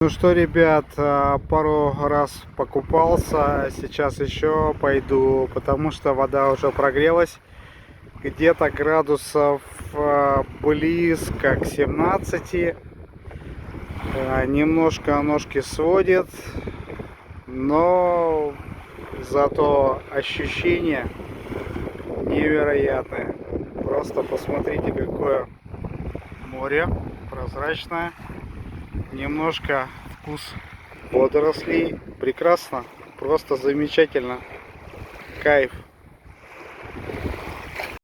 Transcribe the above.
Ну что, ребят, пару раз покупался, сейчас еще пойду, потому что вода уже прогрелась. Где-то градусов близко к 17. Немножко ножки сводит, но зато ощущения невероятные. Просто посмотрите, какое море прозрачное. Немножко вкус водорослей. Прекрасно, просто замечательно. Кайф.